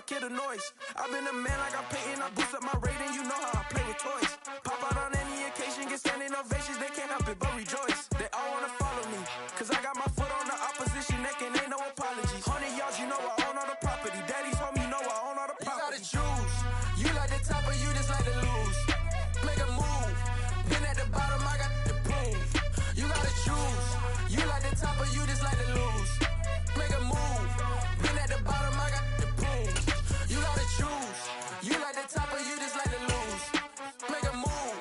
I kill the noise. I've been a man like I'm Peyton, I boost up my rating, you know how I play with toys. Pop out on any occasion, get standing ovations, they can't help it but rejoice. They all wanna follow me, cause I got my foot on the opposition neck and ain't no apologies. 100 yards, you know I own all the property. Daddy's home, you know I own all the property. You gotta choose, you like the top or you just like to lose. Make a move, been at the bottom, I got the proof. You gotta choose, you like the top or you just like to lose. Make a move, been at the bottom, I got the proof. You gotta choose, you like the top or you just like to lose. Make a move,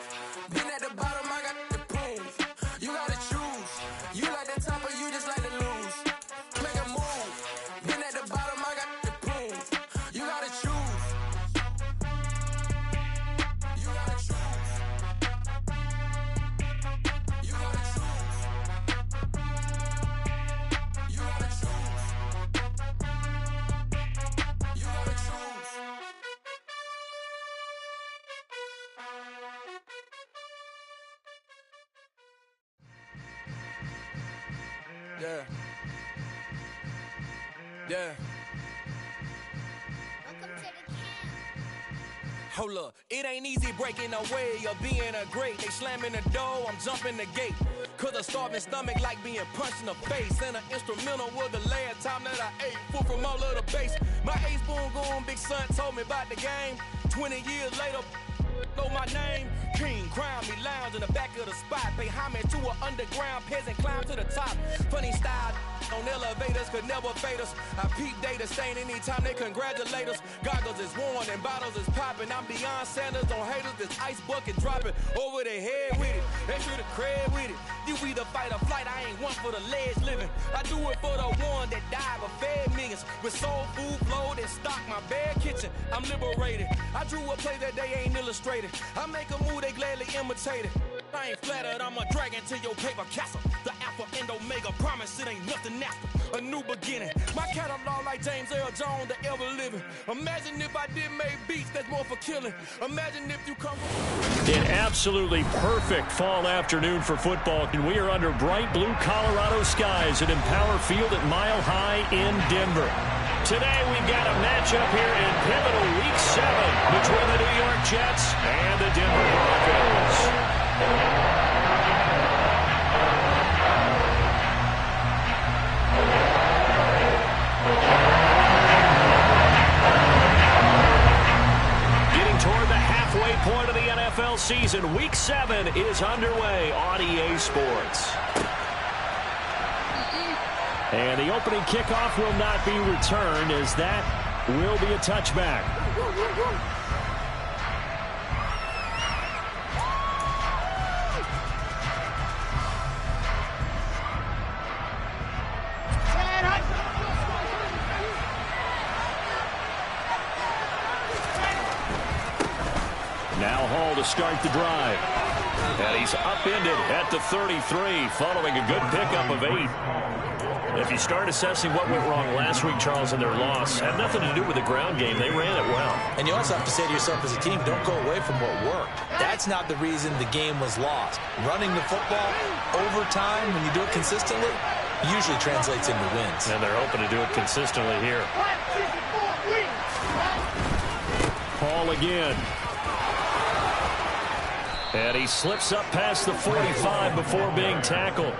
been at the bottom, I got the proof. You gotta choose, you like the top or you just like to lose. Make a move, been at the bottom, I got the proof. You gotta choose. You gotta choose. You gotta choose. You gotta choose. You gotta choose. Yeah. Yeah. Hold up, it ain't easy breaking away or being a great. They slamming the door, I'm jumping the gate. Cause a starving stomach like being punched in the face. And an instrumental was the last time that I ate. Food from all of the base. My ace spoon going, big son told me about the game. 20 years later, know my name. King, crown me, lounge in the back of the spot. Pay homage to an underground peasant, climb to the top. Funny style on elevators could never fade us. I peep data stain anytime they congratulate us. Goggles is worn and bottles is popping. I'm beyond Sanders on haters, this ice bucket dropping over their head with it. They should have cred with it. You either fight or flight, I ain't one for the ledge living. I do it for the one that died but fed millions. With soul food flowed and stocked my bare kitchen. I'm liberated. I drew a play that they ain't illustrated. I make a move, they gladly imitate it. I ain't flattered, I'm a dragon to your paper castle. The Alpha and Omega, promise it ain't nothing after. A new beginning. My catalog like James Earl Jones, the ever living. Imagine if I did make beats, that's more for killing. Imagine if you come. An absolutely perfect fall afternoon for football. And we are under bright blue Colorado skies at Empower Field at Mile High in Denver. Today we've got a matchup here in pivotal Week 7 between the New York Jets and the Denver Broncos. Getting toward the halfway point of the NFL season, Week 7 is underway on EA Sports. And the opening kickoff will not be returned, as that will be a touchback. Now Hall to start the drive. And he's upended at the 33, following a good pickup of 8. If you start assessing what went wrong last week, Charles, in their loss, had nothing to do with the ground game. They ran it well. And you also have to say to yourself as a team, don't go away from what worked. That's not the reason the game was lost. Running the football over time, when you do it consistently, usually translates into wins. And they're hoping to do it consistently here. Hall again. And he slips up past the 45 before being tackled.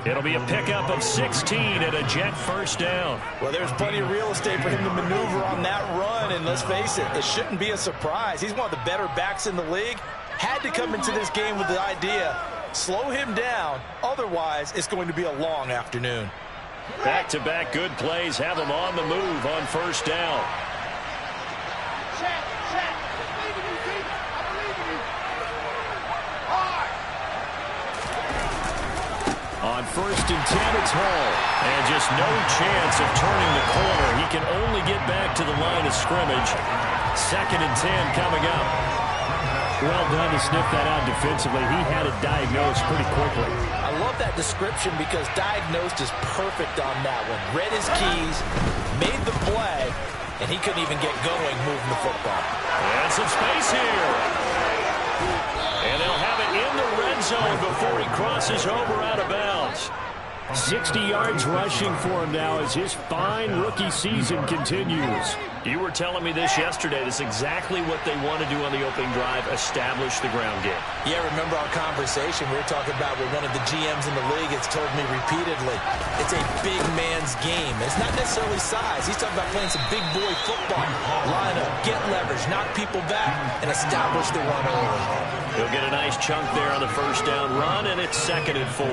It'll be a pickup of 16 and a Jet first down. Well, there's plenty of real estate for him to maneuver on that run, and let's face it, it shouldn't be a surprise. He's one of the better backs in the league. Had to come into this game with the idea, slow him down, otherwise it's going to be a long afternoon. Back-to-back good plays have him on the move on first down. On first and 10, it's Hall. And just no chance of turning the corner. He can only get back to the line of scrimmage. Second and 10 coming up. Well done to sniff that out defensively. He had it diagnosed pretty quickly. I love that description because diagnosed is perfect on that one. Read his keys, made the play, and he couldn't even get going moving the football. And some space here. And they'll have it in the red zone before he crosses over out of bounds. 60 yards rushing for him now as his fine rookie season continues. You were telling me this yesterday. This is exactly what they want to do on the opening drive, establish the ground game. Yeah, remember our conversation we were talking about with one of the GMs in the league has told me repeatedly, it's a big man's game. It's not necessarily size. He's talking about playing some big boy football. Line up, get leverage, knock people back, and establish the run early. He'll get a nice chunk there on the first down run, and it's 2nd and 4.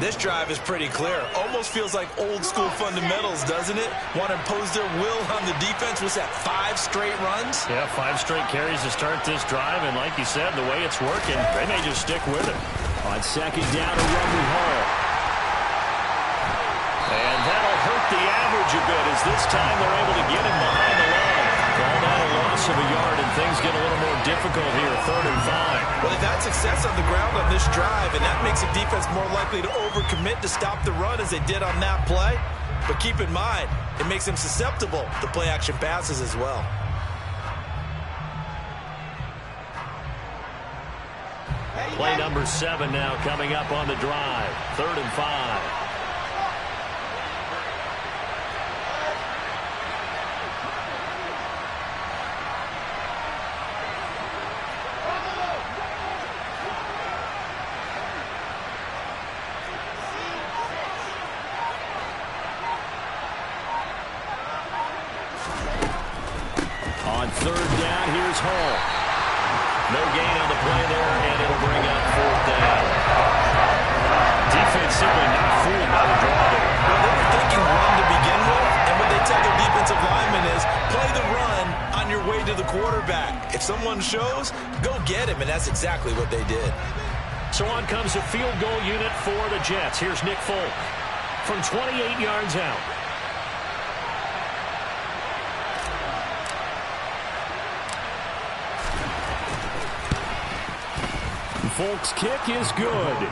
This drive is pretty clear. Almost feels like old school fundamentals, doesn't it? Want to impose their will on the defense. Was that 5 straight runs? Yeah, 5 straight carries to start this drive, and like you said, the way it's working, they may just stick with it. On 2nd down, a run with Hall. And that'll hurt the average a bit as this time they're able to get him behind the line. Call that a loss of a yard, and things get a little more difficult here, 3rd and 5. Well, they've had success on the ground on this drive, and that makes the defense more likely to overcommit to stop the run as they did on that play. But keep in mind, it makes them susceptible to play-action passes as well. Play number 7 now coming up on the drive, 3rd and 5. On 3rd down, here's Hall. No gain on the play there, and it'll bring up 4th down. Defense simply not fooled by the draw there. Well, they were thinking run to begin with, and what they tell their defensive linemen is play the run on your way to the quarterback. If someone shows, go get him, and that's exactly what they did. So on comes a field goal unit for the Jets. Here's Nick Folk from 28 yards out. Folk's kick is good.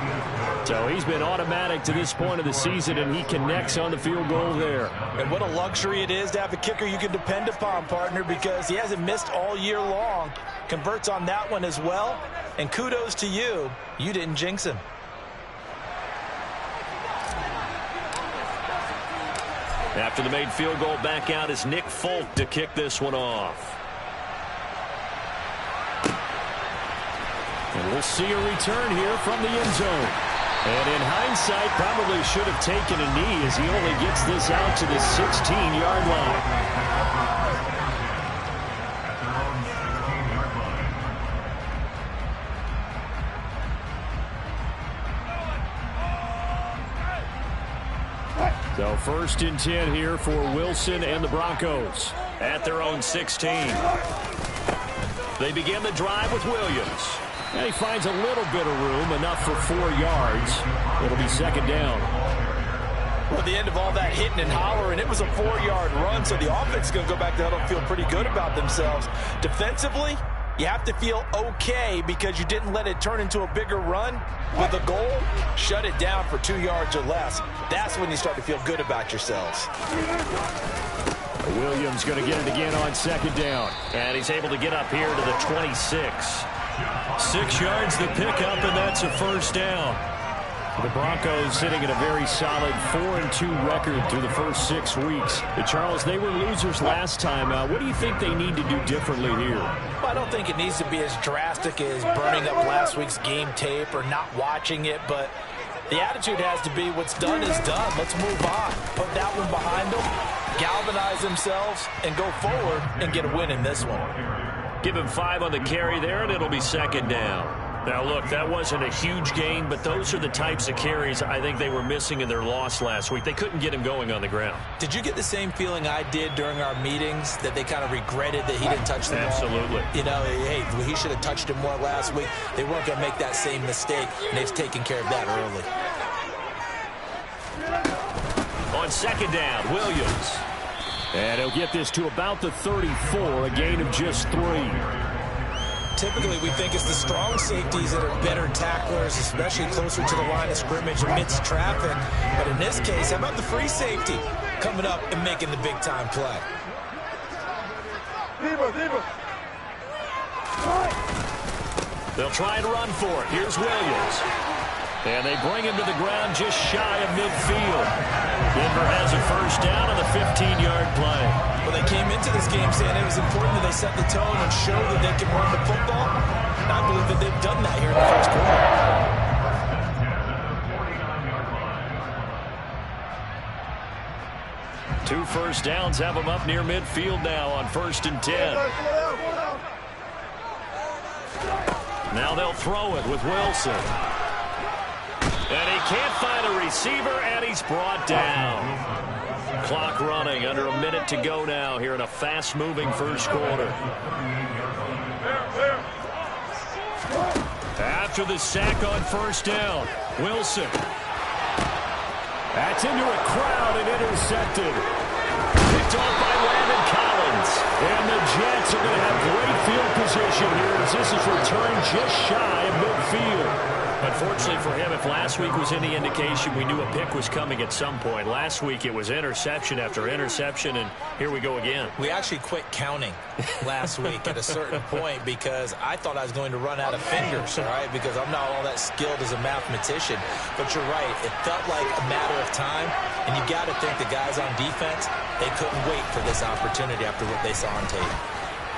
So he's been automatic to this point of the season, and he connects on the field goal there. And what a luxury it is to have a kicker you can depend upon, partner, because he hasn't missed all year long. Converts on that one as well. And kudos to you. You didn't jinx him. After the made field goal, back out is Nick Folk to kick this one off. And we'll see a return here from the end zone. And in hindsight, probably should have taken a knee as he only gets this out to the 16-yard line. So 1st and 10 here for Wilson and the Broncos at their own 16. They begin the drive with Williams. And he finds a little bit of room, enough for 4 yards. It'll be 2nd down. Well, at the end of all that hitting and hollering, it was a 4-yard run, so the offense is going to go back to huddle and feel pretty good about themselves. Defensively, you have to feel okay because you didn't let it turn into a bigger run. With a goal, shut it down for 2 yards or less. That's when you start to feel good about yourselves. Williams going to get it again on 2nd down. And he's able to get up here to the 26. 6 yards to pick up, and that's a 1st down. The Broncos sitting at a very solid 4-2 record through the first 6 weeks. Charles, they were losers last time. What do you think they need to do differently here? Well, I don't think it needs to be as drastic as burning up last week's game tape or not watching it, but the attitude has to be what's done is done. Let's move on. Put that one behind them, galvanize themselves, and go forward and get a win in this one. Give him 5 on the carry there, and it'll be 2nd down. Now, look, that wasn't a huge gain, but those are the types of carries I think they were missing in their loss last week. They couldn't get him going on the ground. Did you get the same feeling I did during our meetings, that they kind of regretted that he didn't touch the ball? Absolutely. You know, hey, he should have touched him more last week. They weren't going to make that same mistake, and they've taken care of that early. On 2nd down, Williams. And he'll get this to about the 34, a gain of just 3. Typically, we think it's the strong safeties that are better tacklers, especially closer to the line of scrimmage amidst traffic. But in this case, how about the free safety coming up and making the big-time play? They'll try and run for it. Here's Williams. And they bring him to the ground just shy of midfield. Denver has a first down on the 15-yard play. Well, they came into this game saying it was important that they set the tone and show that they can run the football. And I believe that they've done that here in the first quarter. Two first downs have them up near midfield now on 1st and 10. Now they'll throw it with Wilson. And he can't find a receiver, and he's brought down. Clock running, under a minute to go now here in a fast-moving first quarter. After the sack on first down, Wilson. That's into a crowd and intercepted. Picked off by Landon Collins. And the Jets are going to have great field position here as this is returned just shy of midfield. Unfortunately for him, if last week was any indication, we knew a pick was coming at some point. Last week it was interception after interception, and here we go again. We actually quit counting last week at a certain point because I thought I was going to run out of fingers, all right, because I'm not all that skilled as a mathematician. But you're right. It felt like a matter of time, and you got to think the guys on defense, they couldn't wait for this opportunity after what they saw on tape.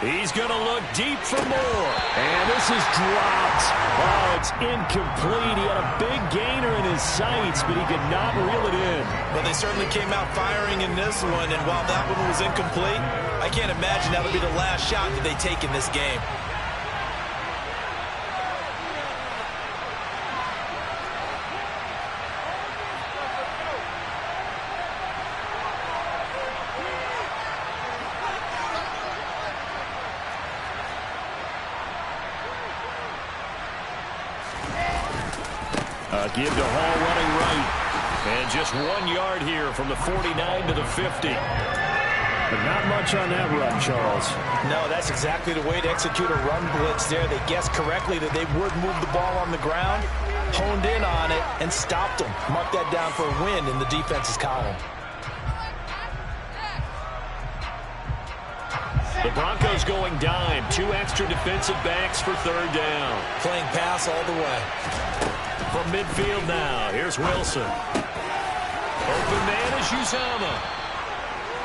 He's going to look deep for more. And this is dropped. Oh, it's incomplete. He had a big gainer in his sights, but he could not reel it in. Well, they certainly came out firing in this one, and while that one was incomplete, I can't imagine that'll be the last shot that they take in this game. Give to Hall running right. And just 1 yard here from the 49 to the 50. But not much on that run, Charles. No, that's exactly the way to execute a run blitz there. They guessed correctly that they would move the ball on the ground, honed in on it, and stopped them. Mark that down for a win in the defense's column. The Broncos going dime. 2 extra defensive backs for third down. Playing pass all the way. From midfield now, here's Wilson. Open man is Uzomah.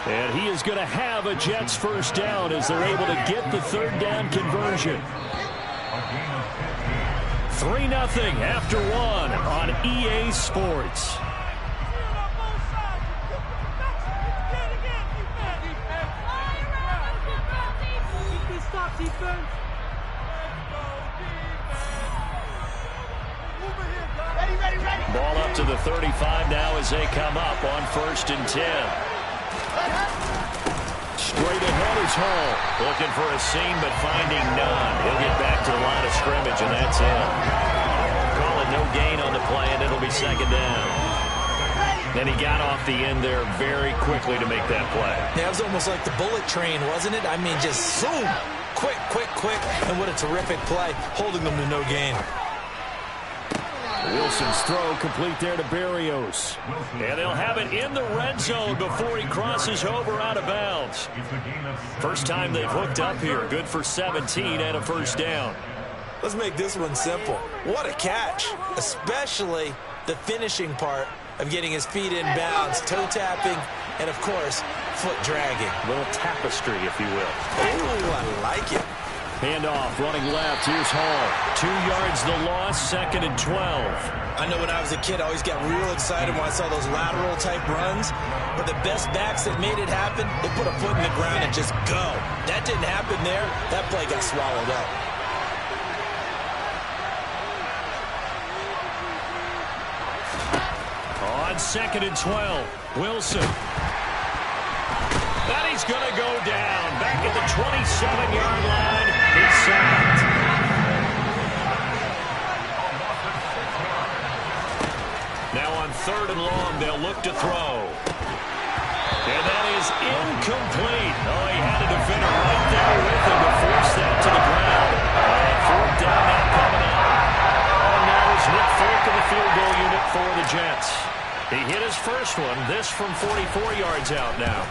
And he is going to have a Jets first down as they're able to get the third down conversion. 3-0 after 1 on EA Sports. Ball up to the 35 now as they come up on 1st and 10. Straight ahead is Hall. Looking for a seam but finding none. He'll get back to the line of scrimmage and that's it. Call it no gain on the play and it'll be second down. Then he got off the end there very quickly to make that play. Yeah, it was almost like the bullet train, wasn't it? I mean, just zoom. Quick, quick, quick. And what a terrific play, holding them to no gain. Wilson's throw complete there to Berrios. And they'll have it in the red zone before he crosses over out of bounds. First time they've hooked up here. Good for 17 and a first down. Let's make this one simple. What a catch, especially the finishing part of getting his feet in bounds, toe tapping, and, of course, foot dragging. A little tapestry, if you will. Ooh, I like it. Handoff, running left. Here's Hall. 2 yards the loss, 2nd and 12. I know when I was a kid, I always got real excited when I saw those lateral-type runs. But the best backs that made it happen, they put a foot in the ground and just go. That didn't happen there. That play got swallowed up. On 2nd and 12, Wilson. And he's going to go down. Back at the 27-yard line. He's sacked. Now on 3rd and long, they'll look to throw. And that is incomplete. Oh, he had a defender right there with him to force that to the ground. And 4th down now coming up. And now is Nick Folk in the field goal unit for the Jets. He hit his first one. This from 44 yards out now.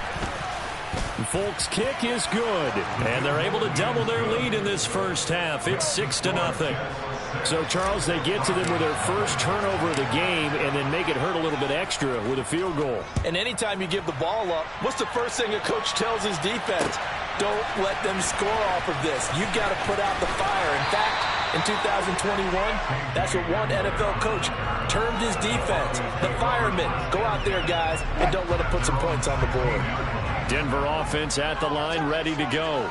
Folks' kick is good, and they're able to double their lead in this first half. It's 6-0. So, Charles, they get to them with their first turnover of the game and then make it hurt a little bit extra with a field goal. And anytime you give the ball up, what's the first thing a coach tells his defense? Don't let them score off of this. You've got to put out the fire. In fact, in 2021, that's what one NFL coach termed his defense. The firemen. Go out there, guys, and don't let them put some points on the board. Denver offense at the line, ready to go.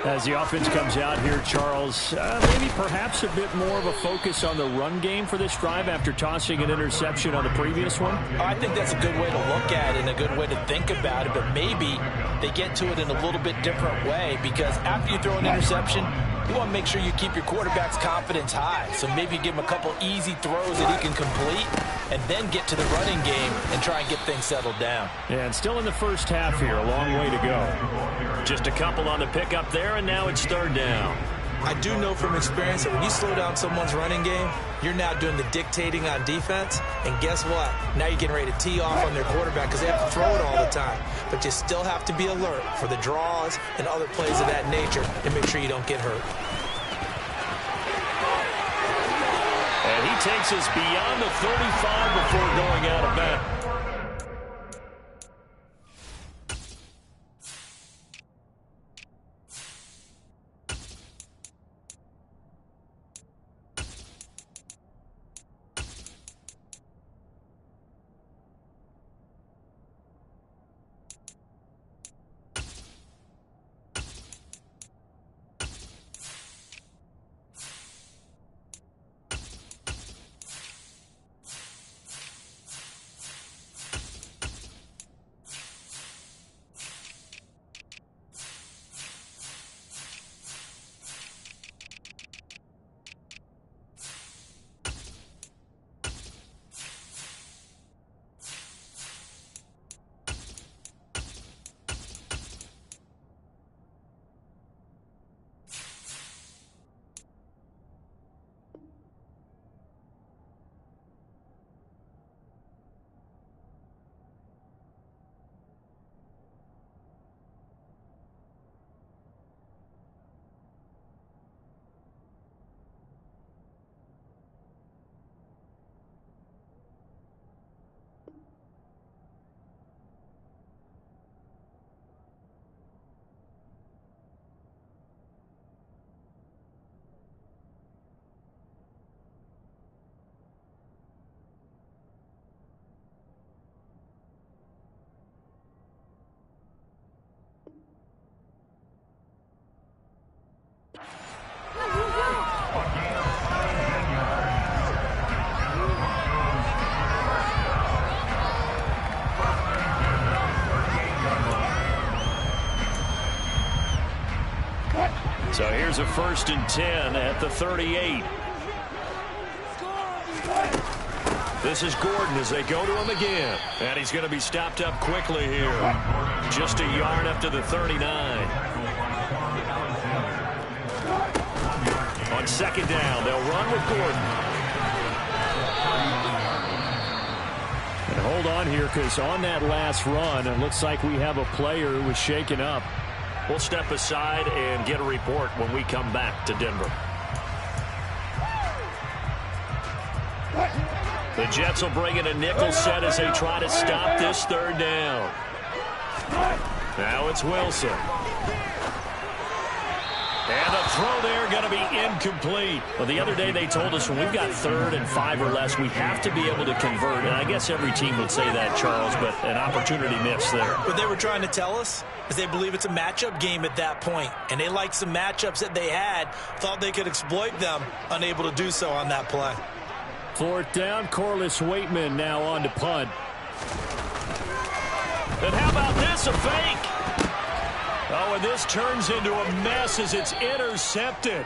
As the offense comes out here, Charles, maybe perhaps a bit more of a focus on the run game for this drive after tossing an interception on the previous one? I think that's a good way to look at it and a good way to think about it, but maybe they get to it in a little bit different way, because after you throw an interception, you want to make sure you keep your quarterback's confidence high. So maybe give him a couple easy throws that he can complete and then get to the running game and try and get things settled down. Yeah, and still in the first half here, a long way to go. Just a couple on the pickup there, and now it's third down. I do know from experience that when you slow down someone's running game, you're now doing the dictating on defense. And guess what? Now you're getting ready to tee off on their quarterback because they have to throw it all the time. But you still have to be alert for the draws and other plays of that nature and make sure you don't get hurt. And he takes us beyond the 35 before going out of bounds. So here's a 1st and 10 at the 38. This is Gordon as they go to him again. And he's going to be stopped up quickly here. Just a yard up to the 39. On 2nd down, they'll run with Gordon. And hold on here, because on that last run, it looks like we have a player who was shaken up. We'll step aside and get a report when we come back to Denver. The Jets will bring in a nickel set as they try to stop this 3rd down. Now it's Wilson. And the throw there going to be incomplete. Well, the other day they told us when we've got 3rd and 5 or less, we have to be able to convert. And I guess every team would say that, Charles, but an opportunity missed there. What they were trying to tell us is they believe it's a matchup game at that point. And they liked some matchups that they had, thought they could exploit them, unable to do so on that play. 4th down, Corliss Waitman now on to punt. And how about this, a fake? Oh, and this turns into a mess as it's intercepted.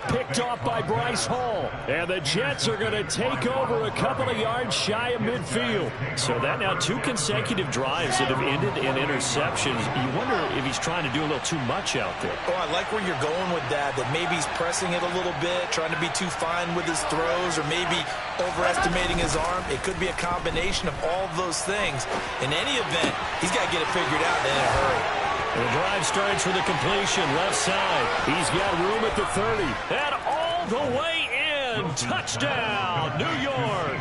Picked off by Bryce Hall. And the Jets are going to take over a couple of yards shy of midfield. So that now 2 consecutive drives that have ended in interceptions. You wonder if he's trying to do a little too much out there. Oh, I like where you're going with that maybe he's pressing it a little bit, trying to be too fine with his throws, or maybe overestimating his arm. It could be a combination of all of those things. In any event, he's got to get it figured out in a hurry. The drive starts with a completion, left side. He's got room at the 30. And all the way in. Touchdown, New York.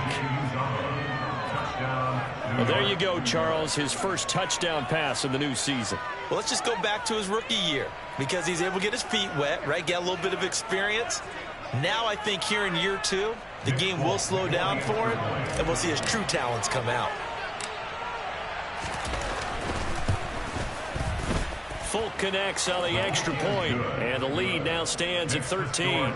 Well, there you go, Charles. His first touchdown pass of the new season. Well, let's just go back to his rookie year because he's able to get his feet wet, right? Get a little bit of experience. Now I think here in year 2, the game will slow down for him, and we'll see his true talents come out. Folk connects on the extra point, and the lead now stands at 13.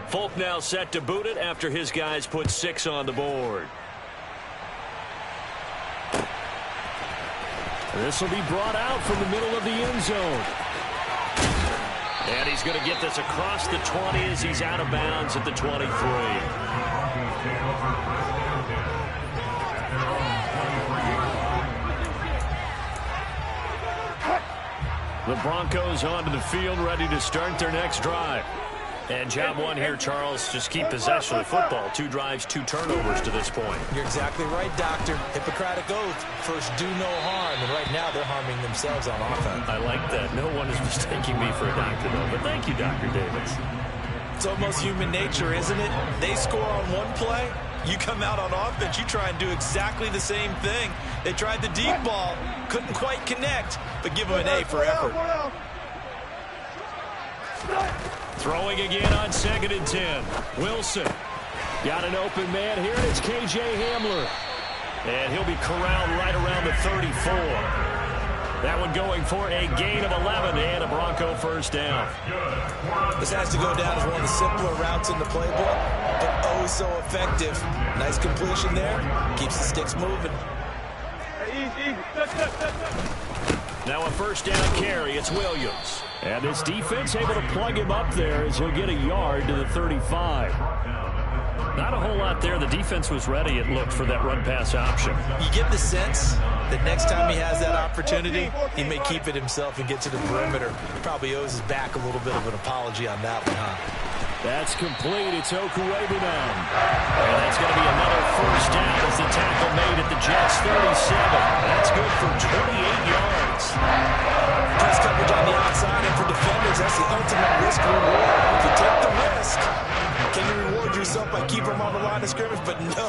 Folk now set to boot it after his guys put 6 on the board. This will be brought out from the middle of the end zone. And he's going to get this across the 20 as he's out of bounds at the 23. The Broncos onto the field, ready to start their next drive. And job one here, Charles, just keep possession of the football. 2 drives, 2 turnovers to this point. You're exactly right, Doctor. Hippocratic oath. First, do no harm. And right now, they're harming themselves on offense. I like that. No one is mistaking me for a doctor, though. But thank you, Dr. Davis. It's almost human nature, isn't it? They score on one play. You come out on offense, you try and do exactly the same thing. They tried the deep ball. Couldn't quite connect, but give them an A for effort. Throwing again on 2nd and 10. Wilson got an open man here, and it's K.J. Hamler. And he'll be corralled right around the 34. That one going for a gain of 11 and a Bronco first down. This has to go down as one of the simpler routes in the playbook, but oh so effective. Nice completion there. Keeps the sticks moving. Now a first down carry. It's Williams. And this defense able to plug him up there as he'll get a yard to the 35. Not a whole lot there. The defense was ready, it looked, for that run-pass option. You get the sense that next time he has that opportunity, he may keep it himself and get to the perimeter. He probably owes his back a little bit of an apology on that one, huh? That's complete. It's Okurebu now. And that's going to be another first down as the tackle made at the Jets' 37. That's good for 28 yards. Press coverage on the outside, and for defenders, that's the ultimate risk-reward. If you take the risk, can you reward yourself by keeping them on the line of scrimmage? But no,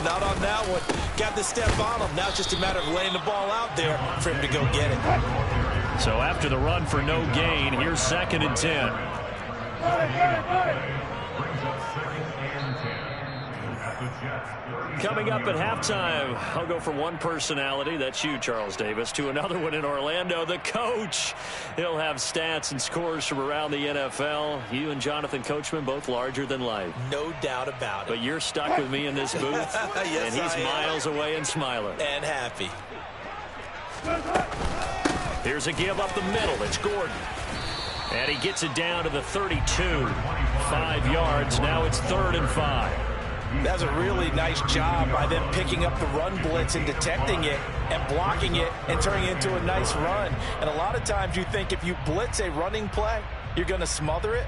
not on that one. Got the step on him. Now it's just a matter of laying the ball out there for him to go get it. So after the run for no gain, here's 2nd and 10. Coming up at halftime, I'll go from one personality, that's you, Charles Davis, to another one in Orlando, the coach. He'll have stats and scores from around the NFL. You and Jonathan Coachman, both larger than life. No doubt about it. But you're stuck with me in this booth, yes, and he's miles away and smiling. And happy. Here's a give up the middle. It's Gordon. And he gets it down to the 32. 5 yards. Now it's 3rd and 5. That's a really nice job by them picking up the run blitz and detecting it and blocking it and turning it into a nice run. And a lot of times you think if you blitz a running play, you're going to smother it.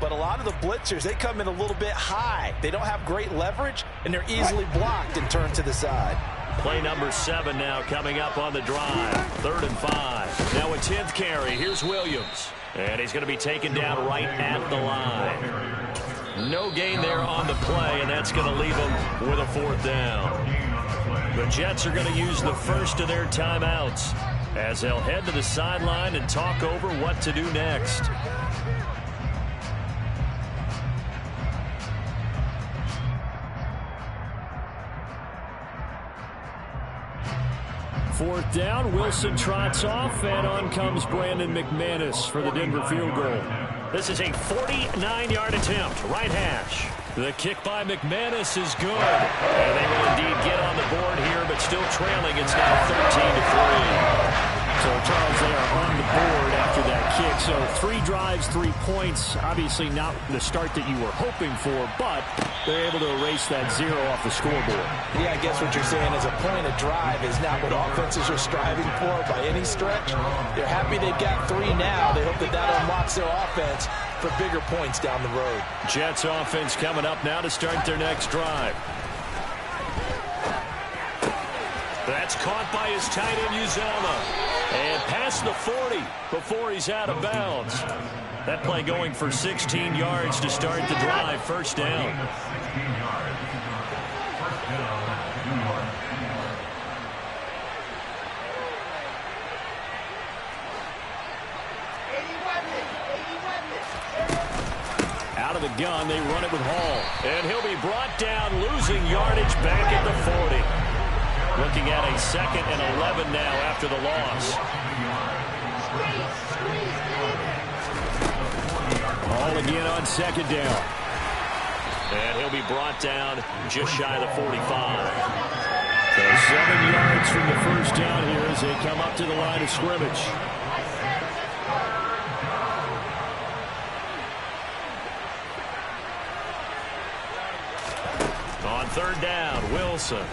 But a lot of the blitzers, they come in a little bit high. They don't have great leverage, and they're easily blocked and turned to the side. Play number 7 now coming up on the drive. 3rd and 5. Now a 10th carry. Here's Williams. And he's going to be taken down right at the line. No gain there on the play, and that's going to leave him with a 4th down. The Jets are going to use the first of their timeouts as they'll head to the sideline and talk over what to do next. Fourth down, Wilson trots off, and on comes Brandon McManus for the Denver field goal. This is a 49-yard attempt, right hash. The kick by McManus is good. And they will indeed get on the board here, but still trailing. It's now 13-3. So, Charles, they are on the board after that kick. So 3 drives, 3 points. Obviously not the start that you were hoping for, but they're able to erase that 0 off the scoreboard. Yeah, I guess what you're saying is a point of drive is not what offenses are striving for by any stretch. They're happy they've got 3 now. They hope that that unlocks their offense for bigger points down the road. Jets offense coming up now to start their next drive. That's It's caught by his tight end, Uzama. And past the 40 before he's out of bounds. That play going for 16 yards to start the drive. First down. Out of the gun, they run it with Hall. And he'll be brought down, losing yardage back at the 40. Looking at a 2nd and 11 now after the loss. Hall again on 2nd down. And he'll be brought down just shy of the 45. So 7 yards from the first down here as they come up to the line of scrimmage. On 3rd down, Wilson.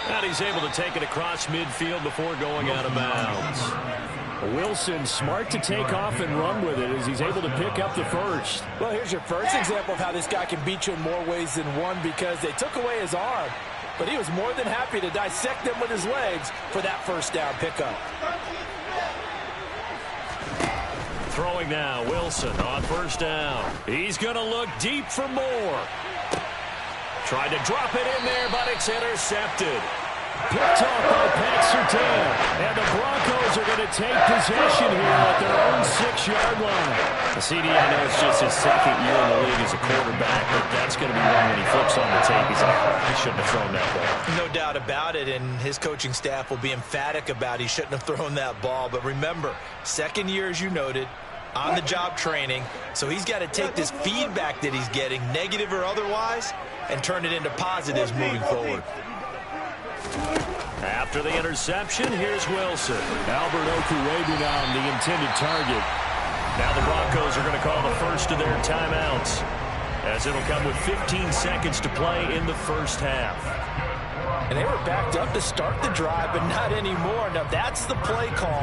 And he's able to take it across midfield before going out of bounds. Wilson smart to take off and run with it as he's able to pick up the first. Well, here's your first example of how this guy can beat you in more ways than one, because they took away his arm, but he was more than happy to dissect them with his legs for that first down pickup. Throwing now, Wilson on 1st down. He's going to look deep for more. Tried to drop it in there, but it's intercepted. Picked off by Pat Surtain. And the Broncos are going to take possession here at their own 6-yard line. The CD, I know it's just his 2nd year in the league as a quarterback, but that's going to be one when he flips on the tape. He's like, he shouldn't have thrown that ball. No doubt about it, and his coaching staff will be emphatic about he shouldn't have thrown that ball. But remember, 2nd year, as you noted, on-the-job training, so he's got to take this feedback that he's getting, negative or otherwise, and turn it into positives moving forward. After the interception, here's Wilson. Albert Okurebu now the intended target. Now the Broncos are going to call the first of their timeouts, as it'll come with 15 seconds to play in the first half. And they were backed up to start the drive, but not anymore. Now, that's the play call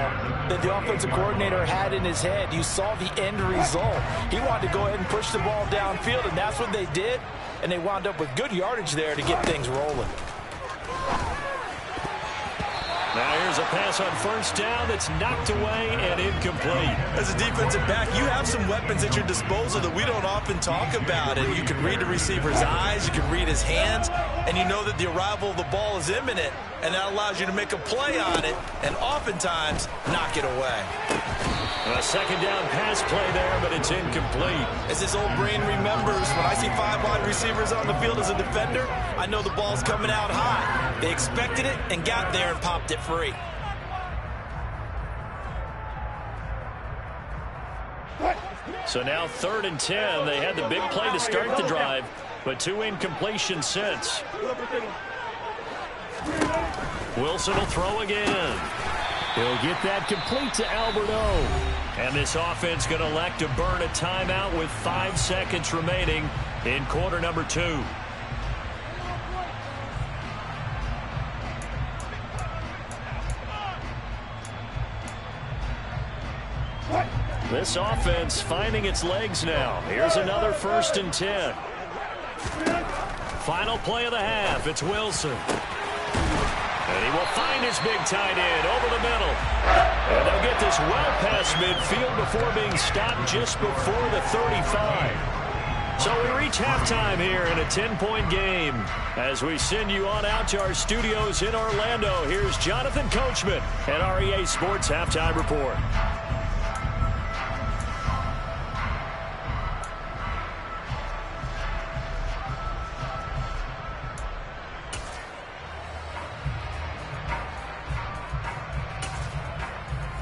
that the offensive coordinator had in his head. You saw the end result. He wanted to go ahead and push the ball downfield, and that's what they did. And they wound up with good yardage there to get things rolling. Now here's a pass on 1st down that's knocked away and incomplete. As a defensive back, you have some weapons at your disposal that we don't often talk about. And you can read the receiver's eyes, you can read his hands, and you know that the arrival of the ball is imminent. And that allows you to make a play on it and oftentimes knock it away. A 2nd down pass play there, but it's incomplete. As his old brain remembers, when I see 5 wide receivers on the field as a defender, I know the ball's coming out high. They expected it and got there and popped it free. So now 3rd and 10. They had the big play to start the drive, but 2 incompletions since. Wilson will throw again. He'll get that complete to Albert O. And this offense going to elect to burn a timeout with 5 seconds remaining in quarter number 2. This offense finding its legs now. Here's another 1st and 10. Final play of the half. It's Wilson. And he will find his big tight end over the middle. And they'll get this well past midfield before being stopped just before the 35. So we reach halftime here in a 10-point game. As we send you on out to our studios in Orlando, here's Jonathan Coachman at REA Sports Halftime Report.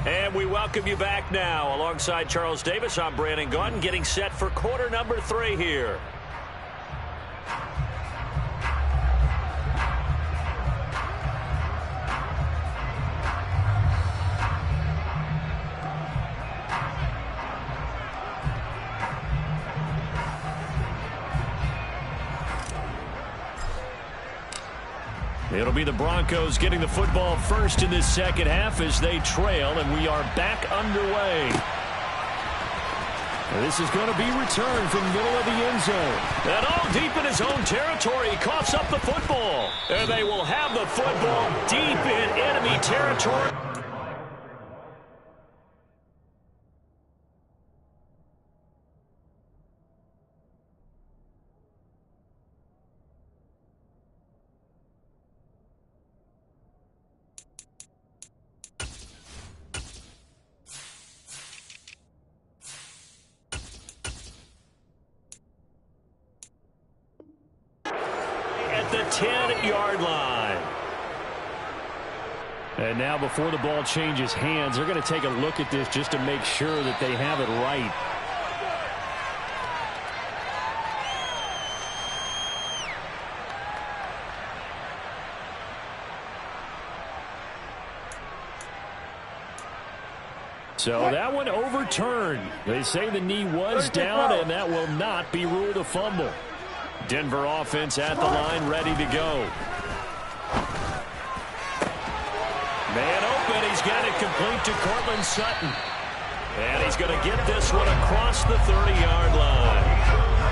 And we welcome you back now. Alongside Charles Davis, I'm Brandon Gaudin, getting set for quarter number 3 here. It'll be the Broncos getting the football first in this second half as they trail, and we are back underway. This is going to be returned from the middle of the end zone. And all deep in his own territory, he coughs up the football. And they will have the football deep in enemy territory. The 10-yard line. And now before the ball changes hands, they're going to take a look at this just to make sure that they have it right. So that one overturned. They say the knee was down, and that will not be ruled a fumble. Denver offense at the line, ready to go. Man open, he's got it complete to Cortland Sutton. And he's going to get this one across the 30-yard line.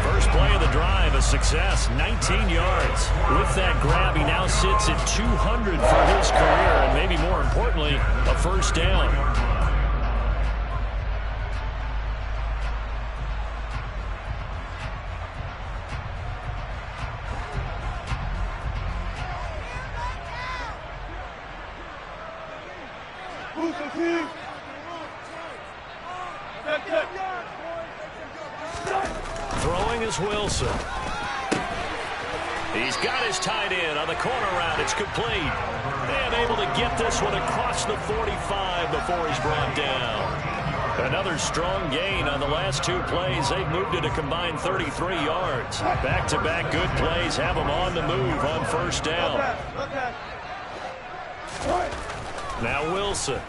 First play of the drive, a success, 19 yards. With that grab, he now sits at 200 for his career, and maybe more importantly, a first down. Throwing is Wilson. He's got his tight end on the corner route. It's complete. And able to get this one across the 45 before he's brought down. Another strong gain on the last two plays. They've moved it a combined 33 yards. Back-to-back good plays have them on the move on first down. Now Wilson.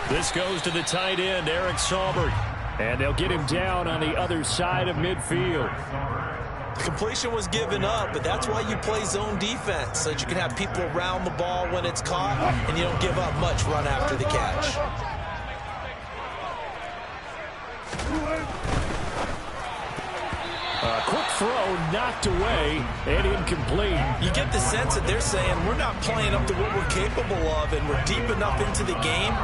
This goes to the tight end, Eric Saubert. And they'll get him down on the other side of midfield. The completion was given up, but that's why you play zone defense, so that you can have people around the ball when it's caught, and you don't give up much run after the catch. A quick throw knocked away and incomplete. You get the sense that they're saying we're not playing up to what we're capable of, and we're deep enough into the game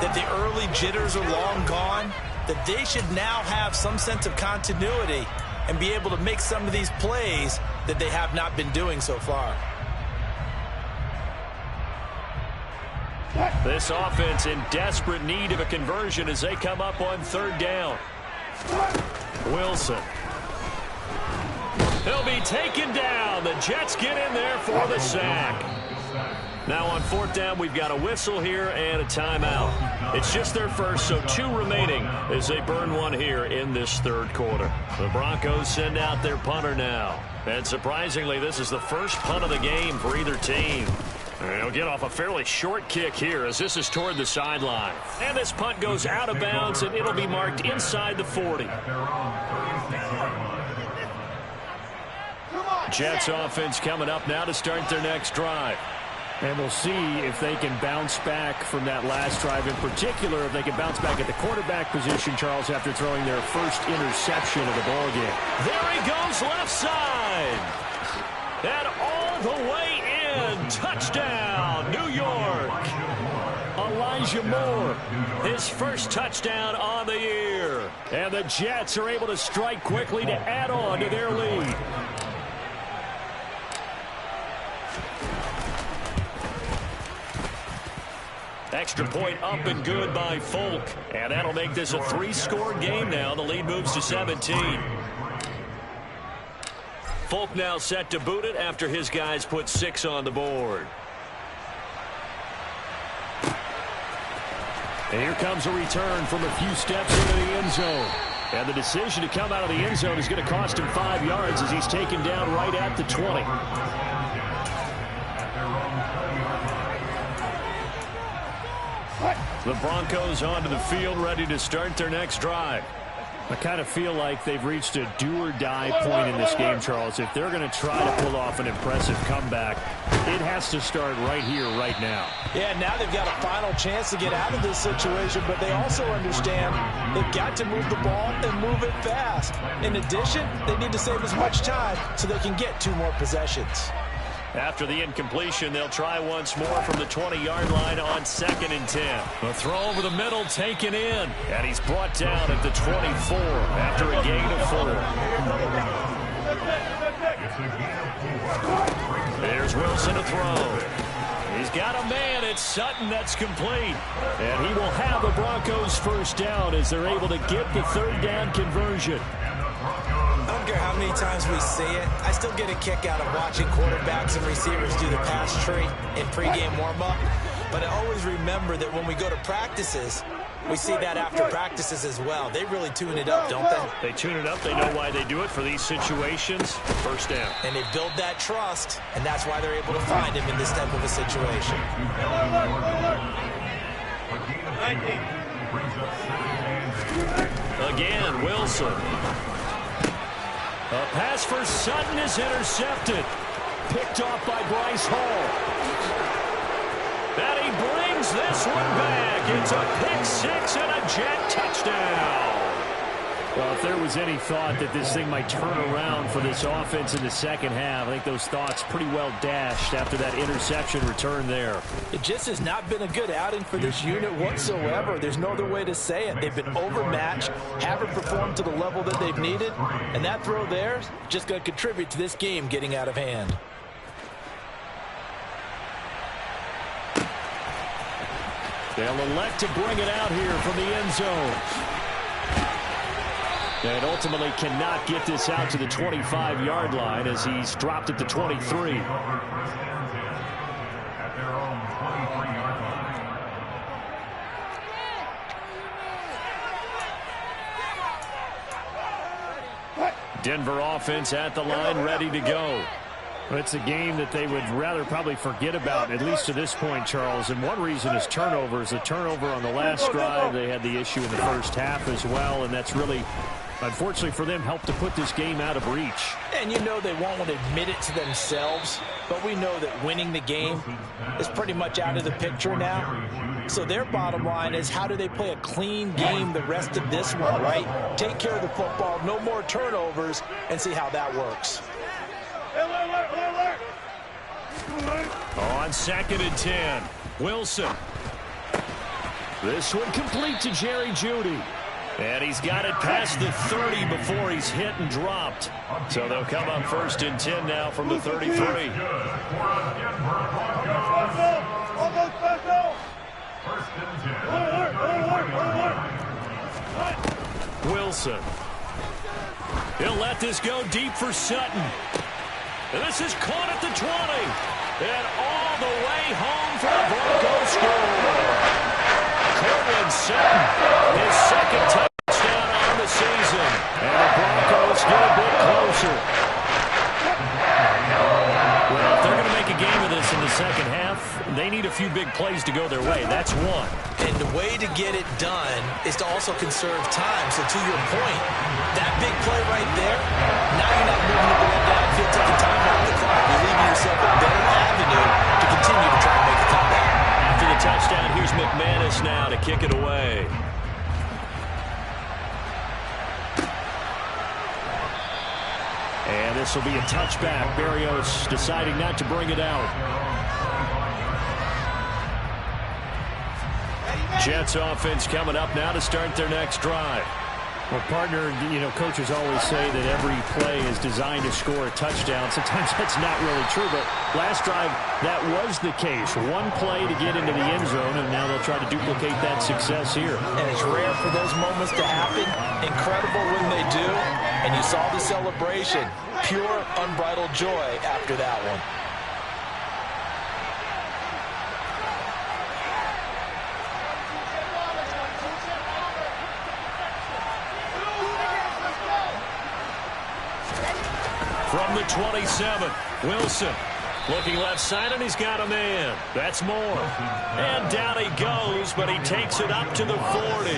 that the early jitters are long gone, that they should now have some sense of continuity and be able to make some of these plays that they have not been doing so far. This offense in desperate need of a conversion as they come up on third down. Wilson. He'll be taken down. The Jets get in there for the sack. Now on fourth down, we've got a whistle here and a timeout. It's just their first, so two remaining as they burn one here in this third quarter. The Broncos send out their punter now. And surprisingly, this is the first punt of the game for either team. And he'll get off a fairly short kick here as this is toward the sideline. And this punt goes out of bounds, and it'll be marked inside the 40. Jets offense coming up now to start their next drive. And we'll see if they can bounce back from that last drive. In particular, if they can bounce back at the quarterback position, Charles, after throwing their first interception of the ball game. There he goes left side. And all the way in. Touchdown, New York. Elijah Moore, his first touchdown on the year. And the Jets are able to strike quickly to add on to their lead. Extra point up and good by Folk. And that'll make this a three-score game now. The lead moves to 17. Folk now set to boot it after his guys put 6 on the board. And here comes a return from a few steps into the end zone. And the decision to come out of the end zone is going to cost him 5 yards as he's taken down right at the 20. The Broncos onto the field, ready to start their next drive. I kind of feel like they've reached a do-or-die point in this game, Charles. If they're going to try to pull off an impressive comeback, it has to start right here, right now. Yeah, now they've got a final chance to get out of this situation, but they also understand they've got to move the ball and move it fast. In addition, they need to save as much time so they can get 2 more possessions. After the incompletion, they'll try once more from the 20-yard line on 2nd and 10. The throw over the middle taken in, and he's brought down at the 24 after a gain of 4. There's Wilson to throw. He's got a man. It's Sutton that's complete. And he will have the Broncos first down as they're able to get the 3rd down conversion. I don't care how many times we see it. I still get a kick out of watching quarterbacks and receivers do the pass tree in pregame warm-up. But I always remember that when we go to practices, we see that after practices as well. They really tune it up, don't they? They tune it up. They know why they do it for these situations. First down. And they build that trust, and that's why they're able to find him in this type of a situation. Again, Wilson. A pass for Sutton is intercepted. Picked off by Bryce Hall. And he brings this one back. It's a pick 6 and a Jet touchdown. Well, if there was any thought that this thing might turn around for this offense in the second half, I think those thoughts pretty well dashed after that interception return there. It just has not been a good outing for this unit whatsoever. There's no other way to say it. They've been overmatched, haven't performed to the level that they've needed, and that throw there is just going to contribute to this game getting out of hand. They'll elect to bring it out here from the end zone. And ultimately cannot get this out to the 25-yard line as he's dropped at the 23. Denver offense at the line, ready to go. Well, it's a game that they would rather probably forget about, at least to this point, Charles. And one reason is turnovers. The turnover on the last drive, they had the issue in the first half as well, and that's really, unfortunately for them, helped to put this game out of reach. And you know they won't want to admit it to themselves, but we know that winning the game is pretty much out of the picture now. So their bottom line is, how do they play a clean game the rest of this one, right? Take care of the football, no more turnovers, and see how that works. On 2nd and 10, Wilson. This one complete to Jerry Jeudy. And he's got it past the 30 before he's hit and dropped. So they'll come up 1st and 10 now from the 33. Wilson. He'll let this go deep for Sutton. And this is caught at the 20. And all the way home for the Broncos score. Cortland Sutton, his 2nd touchdown on the season. And the Broncos get a bit closer. Well, if they're going to make a game of this in the second half, they need a few big plays to go their way. That's one. And the way to get it done is to also conserve time. So to your point, that big play right there, now you're not moving the ball downfield, taking time out of the clock. You're leaving yourself a better avenue to continue to try to make a comeback. After the touchdown, here's McManus now to kick it away. And this will be a touchback. Berrios deciding not to bring it out. Jets offense coming up now to start their next drive. Well, partner, you know, coaches always say that every play is designed to score a touchdown. Sometimes that's not really true, but last drive, that was the case. One play to get into the end zone, and now they'll try to duplicate that success here. And it's rare for those moments to happen. Incredible when they do. And you saw the celebration. Pure, unbridled joy after that one. From the 27, Wilson looking left side, and he's got a man. That's Moore. And down he goes, but he takes it up to the 40.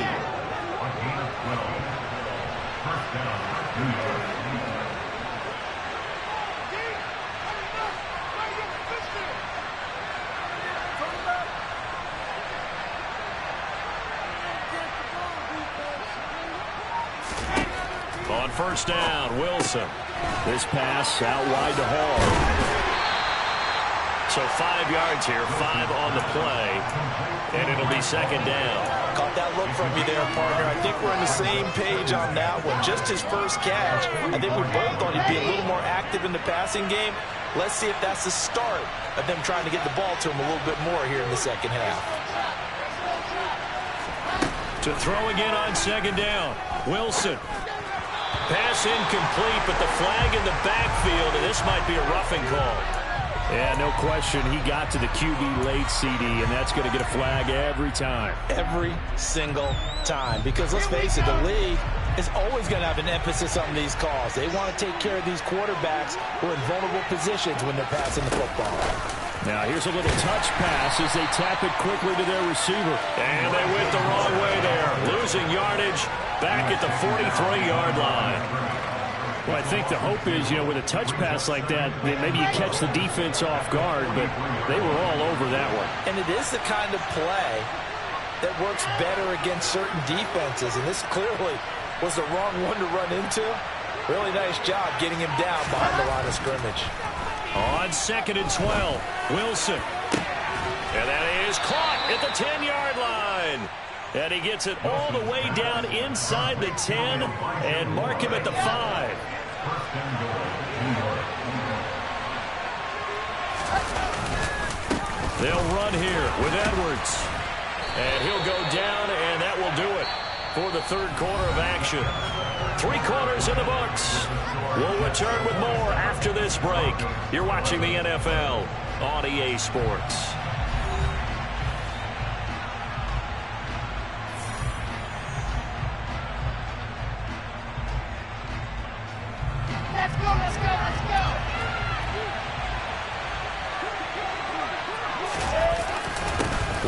On first down, Wilson. This pass out wide to Hall. So 5 yards here, 5 on the play, and it'll be second down. Caught that look from you there, partner. I think we're on the same page on that one. Just his first catch. I think we both thought he'd be a little more active in the passing game. Let's see if that's the start of them trying to get the ball to him a little bit more here in the second half. To throw again on second down, Wilson. Pass incomplete, but the flag in the backfield, and this might be a roughing call. Yeah, no question. He got to the QB late, CD, and that's going to get a flag every time. Every single time. Because let's face it, the league is always going to have an emphasis on these calls. They want to take care of these quarterbacks who are in vulnerable positions when they're passing the football. Now here's a little touch pass as they tap it quickly to their receiver. And they went the wrong way there. Losing yardage back at the 43-yard line. Well, I think the hope is, with a touch pass like that, maybe you catch the defense off guard, but they were all over that one. And it is the kind of play that works better against certain defenses, and this clearly was the wrong one to run into. Really nice job getting him down behind the line of scrimmage. On second and 12, Wilson. And that is caught at the 10-yard line. And he gets it all the way down inside the 10 and mark him at the 5. They'll run here with Edwards. And he'll go down, and that will do it for the third quarter of action. 3 quarters in the books. We'll return with more after this break. You're watching the NFL on EA Sports. Let's go.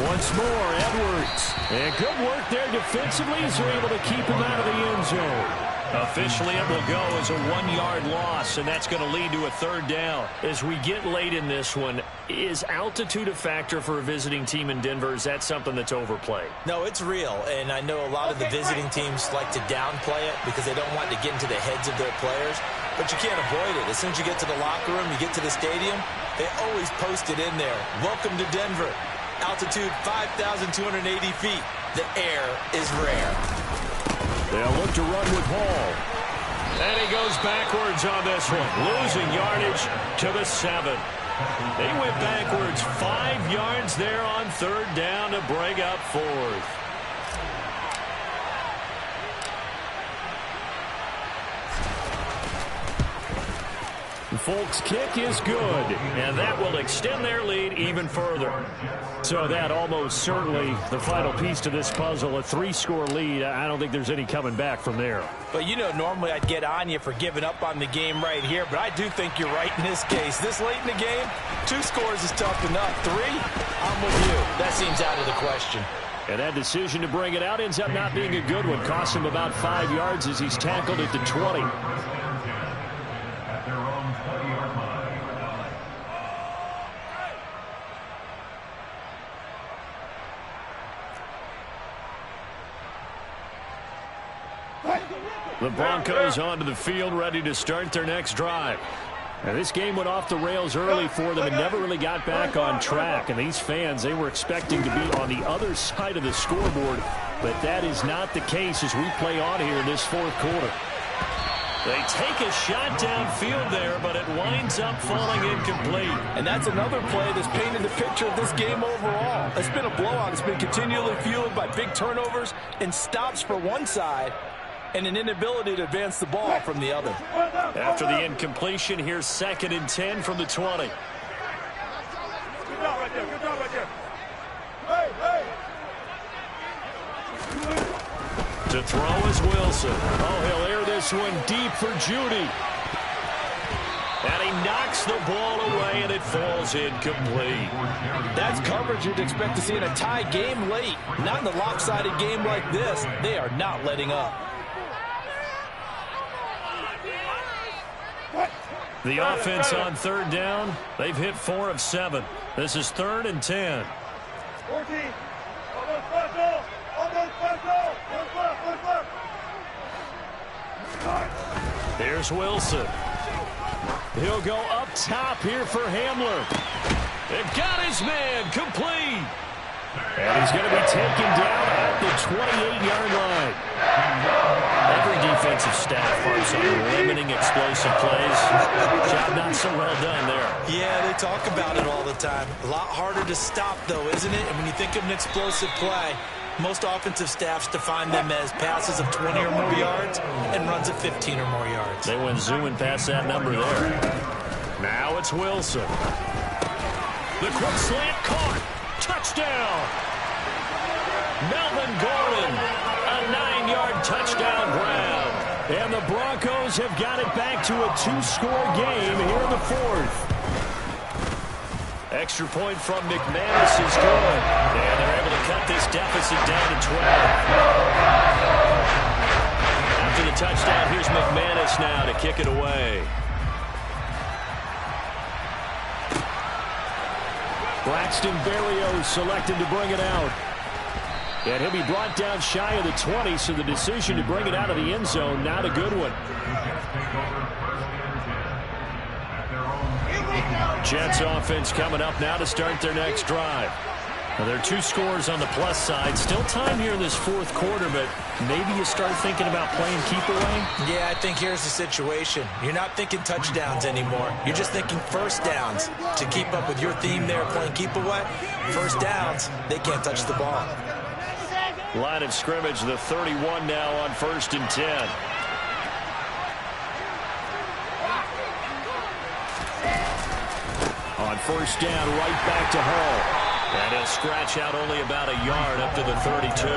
Once more, Edwards. And good work there defensively as they're able to keep him out of the end zone. Officially, it will go as a 1-yard loss, and that's going to lead to a third down. As we get late in this one, is altitude a factor for a visiting team in Denver? Is that something that's overplayed? No, it's real, and I know a lot of the visiting teams like to downplay it because they don't want to get into the heads of their players, but you can't avoid it. As soon as you get to the locker room, you get to the stadium, they always post it in there. Welcome to Denver. Altitude 5,280 feet. The air is rare. They'll look to run with Hall. And he goes backwards on this one. Losing yardage to the 7. They went backwards 5 yards there on third down to bring up fourth. Folks' kick is good, and that will extend their lead even further. So that almost certainly the final piece to this puzzle, a 3-score lead. I don't think there's any coming back from there. But, normally I'd get on you for giving up on the game right here, but I do think you're right in this case. This late in the game, 2 scores is tough enough. 3, I'm with you. That seems out of the question. And that decision to bring it out ends up not being a good one. Costs him about 5 yards as he's tackled at the 20. The Broncos onto the field, ready to start their next drive. Now, this game went off the rails early for them and never really got back on track. And these fans, they were expecting to be on the other side of the scoreboard. But that is not the case as we play on here in this fourth quarter. They take a shot downfield there, but it winds up falling incomplete. And that's another play that's painted the picture of this game overall. It's been a blowout. It's been continually fueled by big turnovers and stops for one side and an inability to advance the ball from the other. After the incompletion, here's 2nd and 10 from the 20. Good job right there. Good job right there. Hey. To throw is Wilson. Oh, he'll air this one deep for Judy. And he knocks the ball away, and it falls incomplete. That's coverage you'd expect to see in a tie game late. Not in a lopsided game like this. They are not letting up. The offense on third down, they've hit 4 of 7. This is 3rd and 10. 14. Here's Wilson. He'll go up top here for Hamler. They've got his man complete. And he's going to be taken down at the 28-yard line. Every defensive staff harps on limiting explosive plays. Job not so well done there. Yeah, they talk about it all the time. A lot harder to stop, though, isn't it? And when you think of an explosive play, most offensive staffs define them as passes of 20 or more yards and runs of 15 or more yards. They went zooming past that number there. Now it's Wilson. The quick slant caught. Touchdown. Melvin Gordon, a 9-yard touchdown grab. And the Broncos have got it back to a 2-score game here in the 4th. Extra point from McManus is good. And they're able to cut this deficit down to 12. After the touchdown, here's McManus now to kick it away. Braxton Berrios selected to bring it out. And he'll be brought down shy of the 20, so the decision to bring it out of the end zone, not a good one. Jets offense coming up now to start their next drive. Now, there are 2 scores on the plus side. Still time here in this 4th quarter, but maybe you start thinking about playing keep away? Yeah, I think here's the situation. You're not thinking touchdowns anymore. You're just thinking first downs. To keep up with your theme there, playing keep away, first downs, they can't touch the ball. Line of scrimmage, the 31 now on 1st and 10. On 1st down, right back to Hall. And he'll scratch out only about a yard up to the 32.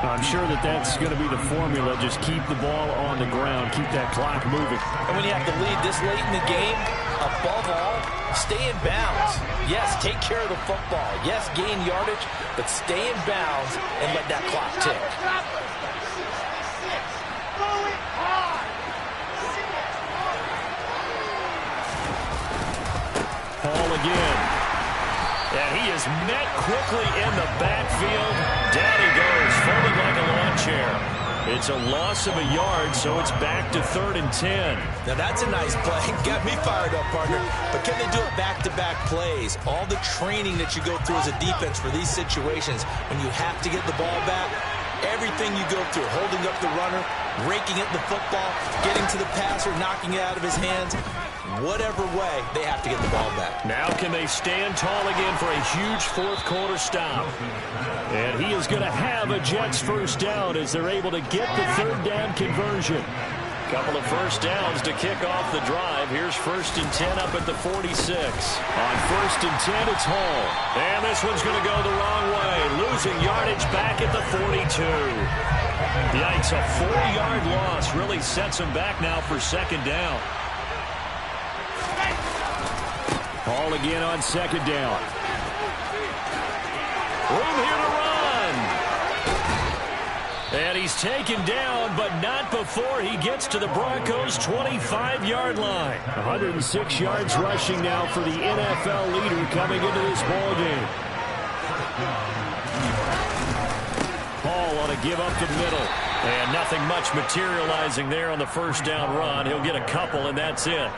I'm sure that's going to be the formula. Just keep the ball on the ground. Keep that clock moving. And when you have to lead this late in the game, above all, stay in bounds. Yes, take care of the football. Yes, gain yardage, but stay in bounds and let that clock tick. Hall again. And he is met quickly in the backfield. Down he goes, folded like a lawn chair. It's a loss of a yard, so it's back to 3rd and 10. Now that's a nice play. Got me fired up, partner. But can they do it back-to-back plays? All the training that you go through as a defense for these situations, when you have to get the ball back, everything you go through, holding up the runner, raking at the football, getting to the passer, knocking it out of his hands, whatever way, they have to get the ball back. Now can they stand tall again for a huge 4th quarter stop? And he is going to have a Jets first down as they're able to get the 3rd down conversion. Couple of first downs to kick off the drive. Here's 1st and 10 up at the 46. On 1st and 10, it's Hall. And this one's going to go the wrong way. Losing yardage back at the 42. Yikes, a 4-yard loss really sets him back now for 2nd down. Hall again on 2nd down. Room here to run. And he's taken down, but not before he gets to the Broncos' 25-yard line. 106 yards rushing now for the NFL leader coming into this ballgame. Hall on a give up the middle. And nothing much materializing there on the 1st down run. He'll get a couple, and that's it.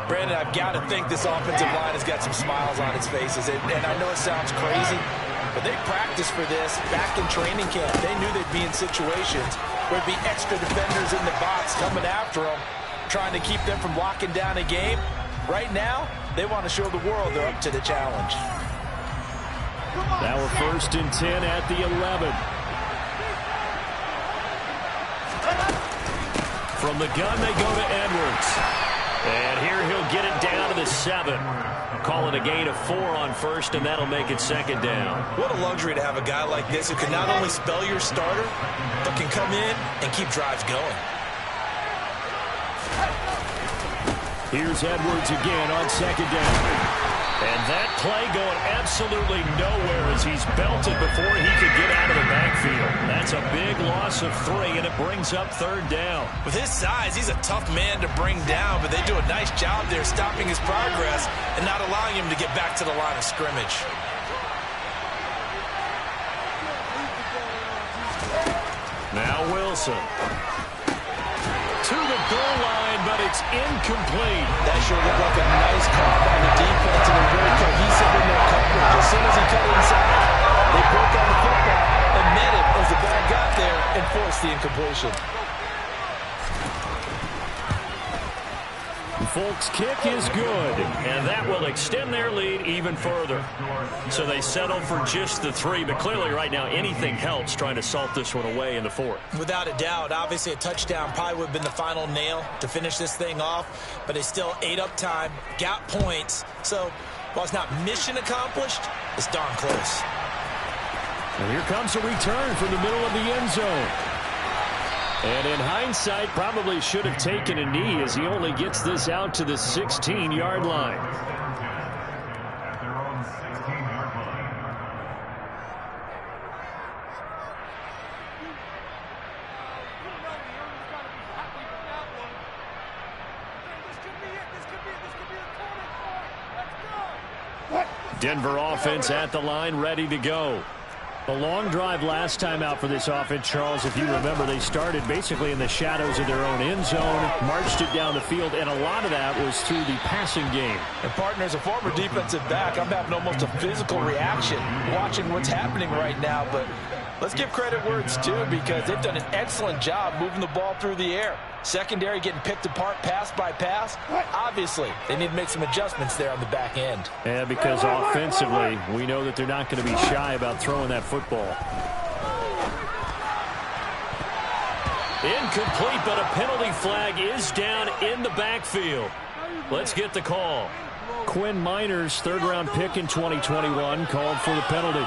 Brandon, I've got to think this offensive line has got some smiles on its faces. And I know it sounds crazy, but they practiced for this back in training camp. They knew they'd be in situations where there'd be extra defenders in the box coming after them, trying to keep them from locking down a game. Right now, they want to show the world they're up to the challenge. Now we're 1st and 10 at the 11. From the gun, they go to Edwards. And here he'll get it down to the 7. Call it a gain of 4 on 1st, and that'll make it 2nd down. What a luxury to have a guy like this who can not only spell your starter, but can come in and keep drives going. Here's Edwards again on 2nd down. And that play going absolutely nowhere as he's belted before he could get out of the backfield. That's a big loss of 3, and it brings up 3rd down. With his size, he's a tough man to bring down, but they do a nice job there stopping his progress and not allowing him to get back to the line of scrimmage. Now Wilson. To the goal line, but it's incomplete. That sure looked like a nice call by the defense, and they're very cohesive in their coverage. As soon as he cut inside, they broke on the football and met it as the ball got there and forced the incompletion. Folks' kick is good, and that will extend their lead even further. So they settle for just the 3, but clearly right now anything helps trying to salt this one away in the 4th. Without a doubt, obviously a touchdown probably would have been the final nail to finish this thing off, but they still ate up time, got points. So while it's not mission accomplished, it's darn close. And here comes a return from the middle of the end zone. And in hindsight, probably should have taken a knee as he only gets this out to the 16-yard line. Denver offense at the line, ready to go. The long drive last time out for this offense, Charles, if you remember, they started basically in the shadows of their own end zone, marched it down the field, and a lot of that was through the passing game. And, partner, as a former defensive back, I'm having almost a physical reaction watching what's happening right now. But let's give credit where it's due because they've done an excellent job moving the ball through the air. Secondary getting picked apart pass by pass. Obviously, they need to make some adjustments there on the back end. Yeah, because offensively, we know that they're not going to be shy about throwing that football. Incomplete, but a penalty flag is down in the backfield. Let's get the call. Quinn Miners, 3rd-round pick in 2021, called for the penalty.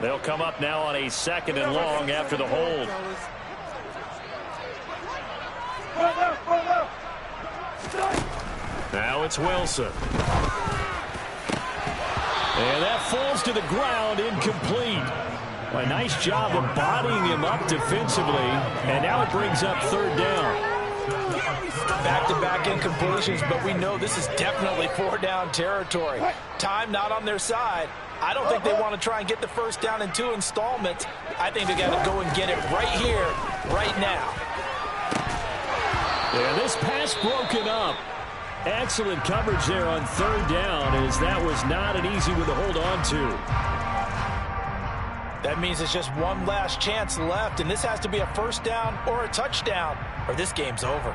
They'll come up now on a 2nd and long after the hold. Now it's Wilson. And that falls to the ground, incomplete. A nice job of bodying him up defensively, and now it brings up 3rd down. Back-to-back incompletions, but we know this is definitely 4-down territory. Time not on their side. I don't think they want to try and get the 1st down in 2 installments. I think they got to go and get it right here, right now. Yeah, this pass broken up. Excellent coverage there on 3rd down, as that was not an easy one to hold on to. That means it's just one last chance left, and this has to be a 1st down or a touchdown, or this game's over.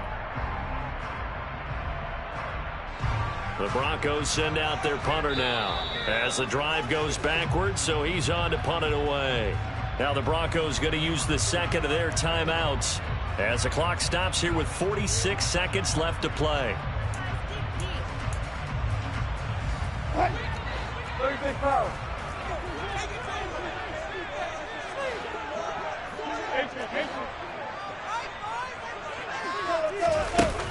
The Broncos send out their punter now as the drive goes backwards, so he's on to punt it away. Now the Broncos going to use the 2nd of their timeouts as the clock stops here with 46 seconds left to play.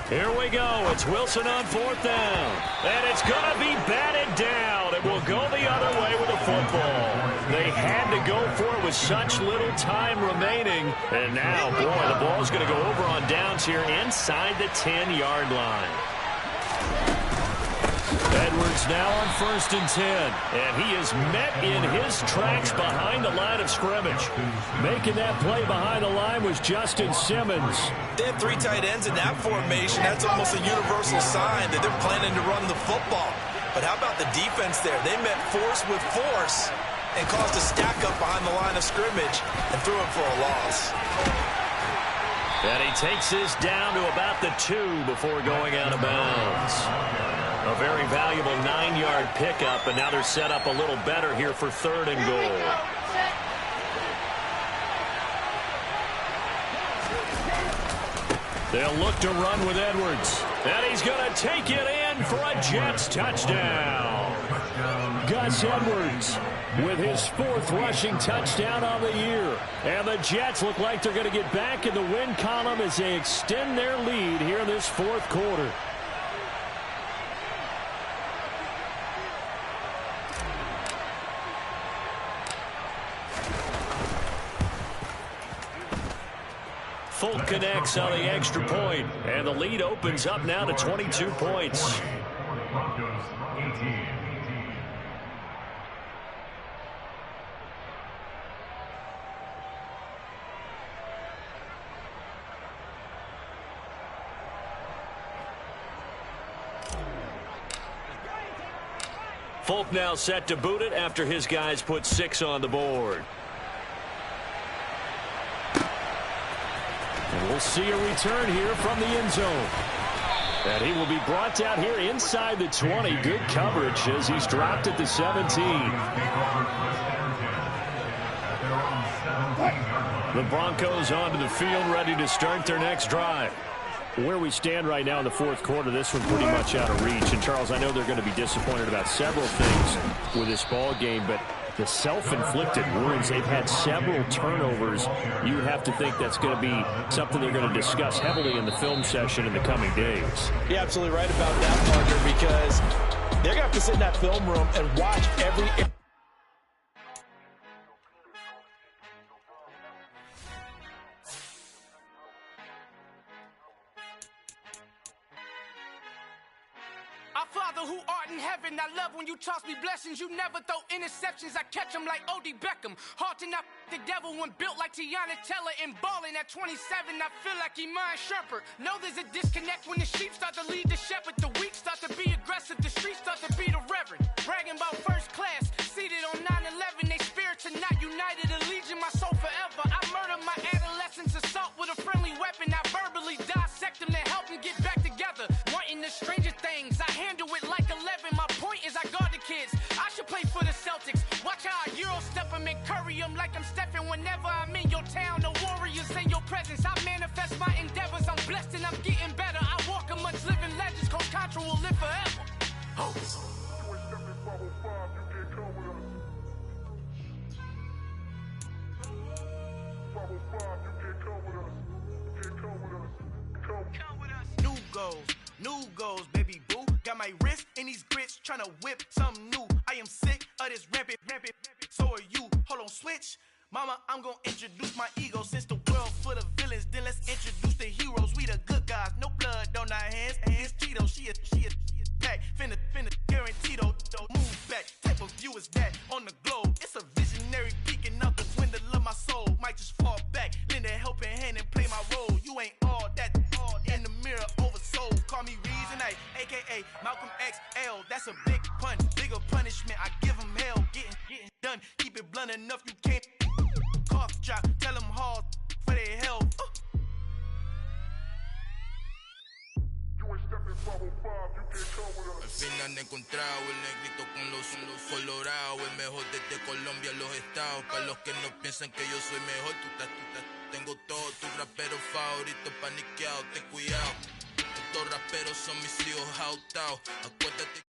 Here we go. It's Wilson on 4th down. And it's going to be batted down. It will go the other way with the football. They had to go for it with such little time remaining. And now, boy, the ball's going to go over on downs here inside the 10-yard line. Edwards now on 1st and 10. And he is met in his tracks behind the line of scrimmage. Making that play behind the line was Justin Simmons. They had 3 tight ends in that formation. That's almost a universal sign that they're planning to run the football. But how about the defense there? They met force with force and caused a stack up behind the line of scrimmage and threw it for a loss. And he takes this down to about the 2 before going out of bounds. A very valuable 9-yard pickup, and now they're set up a little better here for 3rd and goal. They'll look to run with Edwards. And he's going to take it in for a Jets touchdown. Gus Edwards with his 4th rushing touchdown on the year. And the Jets look like they're going to get back in the win column as they extend their lead here in this 4th quarter. Folk connects on the extra point, and the lead opens up now to 22 points. Folk now set to boot it after his guys put 6 on the board. And we'll see a return here from the end zone. And he will be brought down here inside the 20. Good coverage as he's dropped at the 17. The Broncos onto the field, ready to start their next drive. Where we stand right now in the fourth quarter, this one pretty much out of reach. And, Charles, I know they're going to be disappointed about several things with this ball game, but the self-inflicted wounds, they've had several turnovers. You have to think that's going to be something they're going to discuss heavily in the film session in the coming days. You're absolutely right about that, Parker, because they're going to have to sit in that film room and watch every... Our Father who art in heaven, I love when you toss me blessings. You never throw interceptions, I catch them like O.D. Beckham. Hard to not the devil when built like Tiana Teller. And balling at 27, I feel like Iman Shumpert. Know there's a disconnect when the sheep start to lead the shepherd. The weak start to be aggressive, the streets start to be the reverend. Bragging about first class, seated on 9/11. They spirits are not united, allegiance my soul forever. I murdered my adolescence, assault with a friendly weapon. I verbally dissect them to help them get back together. Wanting the stranger things, I handle it like 11. My point is I guard the kids. I should play for the Celtics. Watch how I Euro step them and curry them like I'm stepping. Whenever I'm in your town, the Warriors in your presence. I manifest my endeavors. I'm blessed and I'm getting better. I walk amongst living legends. Coach Contra will live forever. Oh. New goals, baby boo. Got my wrist in these grits, tryna whip something new. I am sick of this rampant. So are you. Hold on, switch. Mama, I'm gonna introduce my ego. Since the world full of villains, then let's introduce the heroes. We the good guys, no blood on our hands. Hands Tito, she is back. Finna, guaranteed don't move back. Type of view is that on the globe? It's a visionary peeking out the window of my soul. Might just fall back, lend a helping hand and play my role. You ain't all that in the mirror oversold. Call me Reason A, aka Malcolm XL. That's a big pun, bigger punishment. I give him hell, getting done. Keep it blunt enough, you can't cough drop. Tell them hard for their health. Al fin han encontrado el negrito con los colorados, el mejor desde Colombia, los estados. Para los que no piensan que yo soy mejor, tengo todos tus raperos favoritos paniqueados, ten cuidado. Estos raperos son mis hijos jautados. Acuérdate.